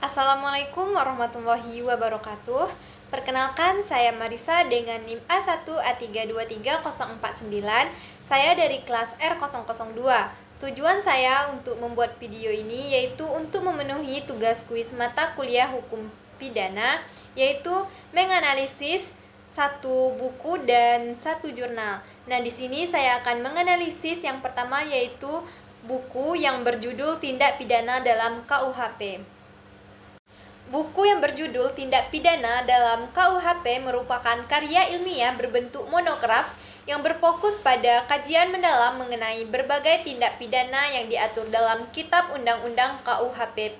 Assalamualaikum warahmatullahi wabarakatuh. Perkenalkan, saya Marisa dengan NIM A1A323049. Saya dari kelas R002. Tujuan saya untuk membuat video ini yaitu untuk memenuhi tugas kuis mata kuliah hukum pidana, yaitu menganalisis satu buku dan satu jurnal. Nah, di sini saya akan menganalisis yang pertama yaitu buku yang berjudul Tindak Pidana dalam KUHP. Buku yang berjudul Tindak Pidana dalam KUHP merupakan karya ilmiah berbentuk monograf yang berfokus pada kajian mendalam mengenai berbagai tindak pidana yang diatur dalam Kitab Undang-Undang KUHP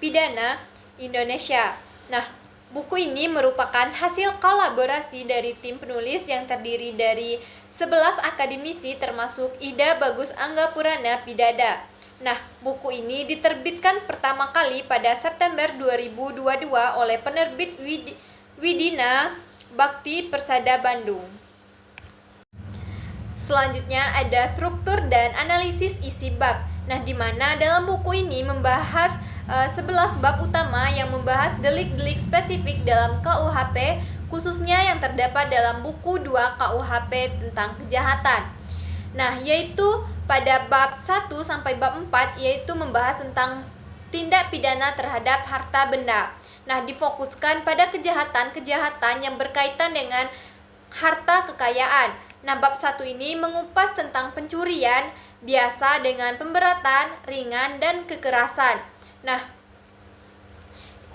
Pidana Indonesia. Nah, buku ini merupakan hasil kolaborasi dari tim penulis yang terdiri dari 11 akademisi termasuk Ida Bagus Anggapurana Pidada. Nah, buku ini diterbitkan pertama kali pada September 2022 oleh penerbit Widina Bakti Persada Bandung. Selanjutnya ada struktur dan analisis isi bab. Nah, di mana dalam buku ini membahas 11 bab utama yang membahas delik-delik spesifik dalam KUHP, khususnya yang terdapat dalam buku 2 KUHP tentang kejahatan. Nah, yaitu pada bab 1 sampai bab 4 yaitu membahas tentang tindak pidana terhadap harta benda. Nah, difokuskan pada kejahatan-kejahatan yang berkaitan dengan harta kekayaan. Nah, bab 1 ini mengupas tentang pencurian biasa dengan pemberatan, ringan, dan kekerasan. Nah,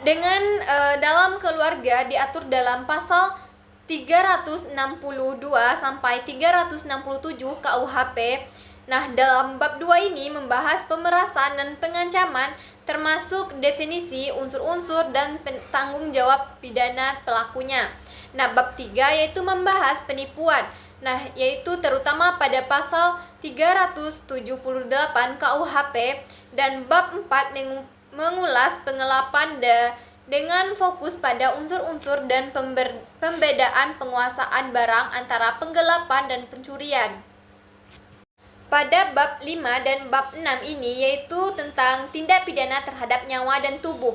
dengan dalam keluarga diatur dalam pasal 362 sampai 367 KUHP. Nah, dalam bab 2 ini membahas pemerasan dan pengancaman termasuk definisi unsur-unsur dan tanggung jawab pidana pelakunya. Nah, bab 3 yaitu membahas penipuan. Nah, yaitu terutama pada pasal 378 KUHP, dan bab 4 mengulas pengelapan dengan fokus pada unsur-unsur dan pembedaan penguasaan barang antara penggelapan dan pencurian. Pada bab 5 dan bab 6 ini yaitu tentang tindak pidana terhadap nyawa dan tubuh,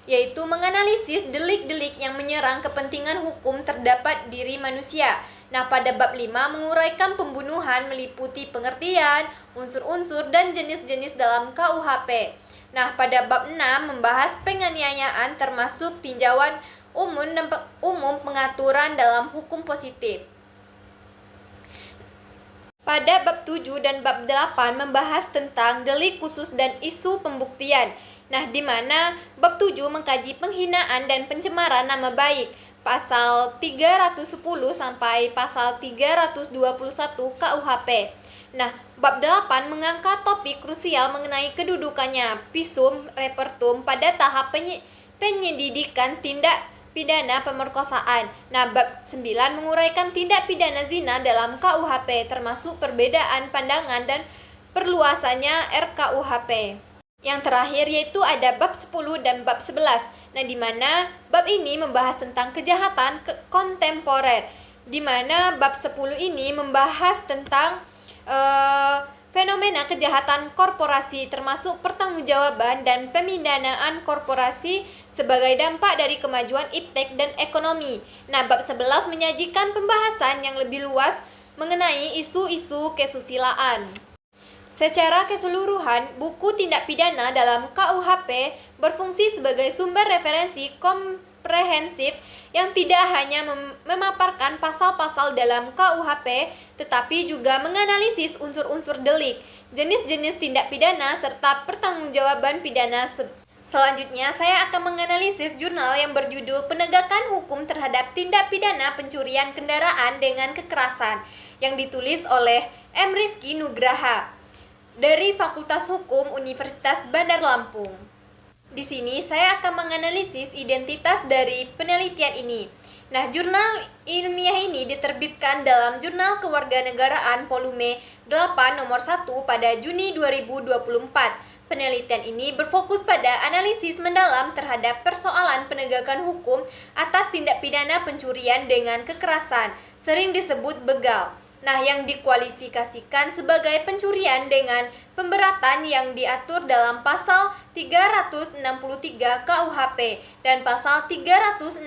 yaitu menganalisis delik-delik yang menyerang kepentingan hukum terdapat diri manusia. Nah, pada bab 5 menguraikan pembunuhan meliputi pengertian, unsur-unsur, dan jenis-jenis dalam KUHP. Nah, pada bab 6 membahas penganiayaan termasuk tinjauan umum pengaturan dalam hukum positif. Pada bab 7 dan bab 8 membahas tentang delik khusus dan isu pembuktian. Nah, di mana bab 7 mengkaji penghinaan dan pencemaran nama baik, pasal 310 sampai pasal 321 KUHP. Nah, bab 8 mengangkat topik krusial mengenai kedudukannya visum repertum pada tahap penyelidikan tindak pidana pemerkosaan. Nah, bab 9 menguraikan tindak pidana zina dalam KUHP termasuk perbedaan pandangan dan perluasannya RKUHP. Yang terakhir yaitu ada bab 10 dan bab 11. Nah, di mana bab ini membahas tentang kejahatan kontemporer, di mana bab 10 ini membahas tentang fenomena kejahatan korporasi termasuk pertanggungjawaban dan pemindanaan korporasi sebagai dampak dari kemajuan iptek dan ekonomi. Nah, bab 11 menyajikan pembahasan yang lebih luas mengenai isu-isu kesusilaan. Secara keseluruhan, buku tindak pidana dalam KUHP berfungsi sebagai sumber referensi komprehensif yang tidak hanya memaparkan pasal-pasal dalam KUHP, tetapi juga menganalisis unsur-unsur delik, jenis-jenis tindak pidana, serta pertanggungjawaban pidana. Selanjutnya, saya akan menganalisis jurnal yang berjudul Penegakan Hukum Terhadap Tindak Pidana Pencurian Kendaraan dengan Kekerasan, yang ditulis oleh M. Rizky Nugraha dari Fakultas Hukum Universitas Bandar Lampung. Di sini saya akan menganalisis identitas dari penelitian ini. Nah, jurnal ilmiah ini diterbitkan dalam Jurnal Kewarganegaraan volume 8 nomor 1 pada Juni 2024. Penelitian ini berfokus pada analisis mendalam terhadap persoalan penegakan hukum atas tindak pidana pencurian dengan kekerasan, sering disebut begal. Nah, yang dikualifikasikan sebagai pencurian dengan pemberatan yang diatur dalam pasal 363 KUHP dan pasal 365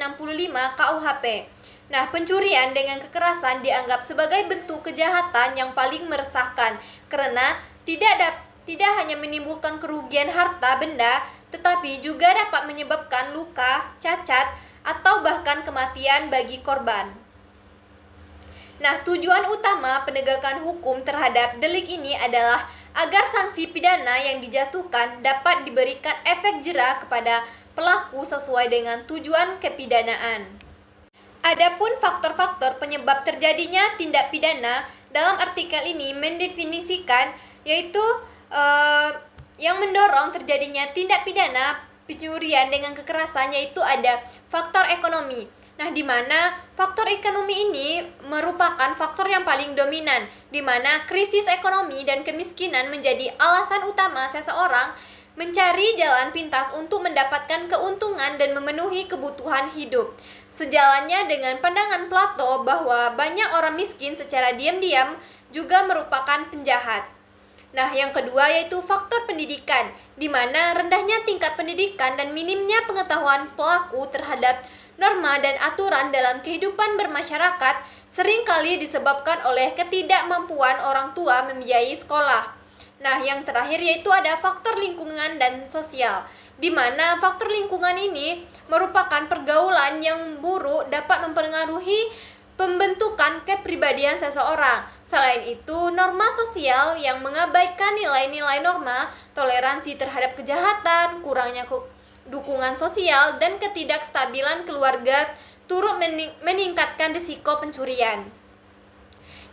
KUHP. Nah, pencurian dengan kekerasan dianggap sebagai bentuk kejahatan yang paling meresahkan karena tidak hanya menimbulkan kerugian harta benda, tetapi juga dapat menyebabkan luka, cacat, atau bahkan kematian bagi korban. Nah, tujuan utama penegakan hukum terhadap delik ini adalah agar sanksi pidana yang dijatuhkan dapat diberikan efek jera kepada pelaku sesuai dengan tujuan kepidanaan. Adapun faktor-faktor penyebab terjadinya tindak pidana dalam artikel ini mendefinisikan yaitu yang mendorong terjadinya tindak pidana pencurian dengan kekerasan yaitu ada faktor ekonomi. Nah, di mana faktor ekonomi ini merupakan faktor yang paling dominan, di mana krisis ekonomi dan kemiskinan menjadi alasan utama seseorang mencari jalan pintas untuk mendapatkan keuntungan dan memenuhi kebutuhan hidup. Sejalannya dengan pandangan Plato bahwa banyak orang miskin secara diam-diam juga merupakan penjahat. Nah, yang kedua yaitu faktor pendidikan, di mana rendahnya tingkat pendidikan dan minimnya pengetahuan pelaku terhadap norma dan aturan dalam kehidupan bermasyarakat seringkali disebabkan oleh ketidakmampuan orang tua membiayai sekolah. Nah, yang terakhir yaitu ada faktor lingkungan dan sosial, di mana faktor lingkungan ini merupakan pergaulan yang buruk dapat mempengaruhi pembentukan kepribadian seseorang. Selain itu, norma sosial yang mengabaikan nilai-nilai norma, toleransi terhadap kejahatan, kurangnya dukungan sosial, dan ketidakstabilan keluarga turut meningkatkan risiko pencurian.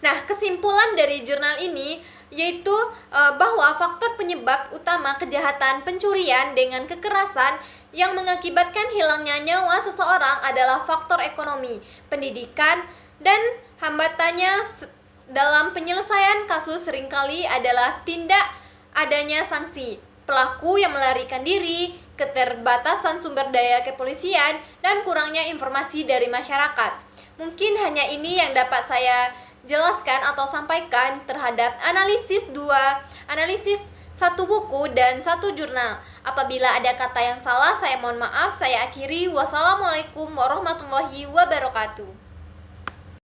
Nah, kesimpulan dari jurnal ini yaitu bahwa faktor penyebab utama kejahatan pencurian dengan kekerasan yang mengakibatkan hilangnya nyawa seseorang adalah faktor ekonomi, pendidikan, dan hambatannya dalam penyelesaian kasus seringkali adalah tidak adanya sanksi, pelaku yang melarikan diri, keterbatasan sumber daya kepolisian, dan kurangnya informasi dari masyarakat. Mungkin hanya ini yang dapat saya jelaskan atau sampaikan terhadap analisis satu buku dan satu jurnal. Apabila ada kata yang salah, saya mohon maaf. Saya akhiri. Wassalamualaikum warahmatullahi wabarakatuh.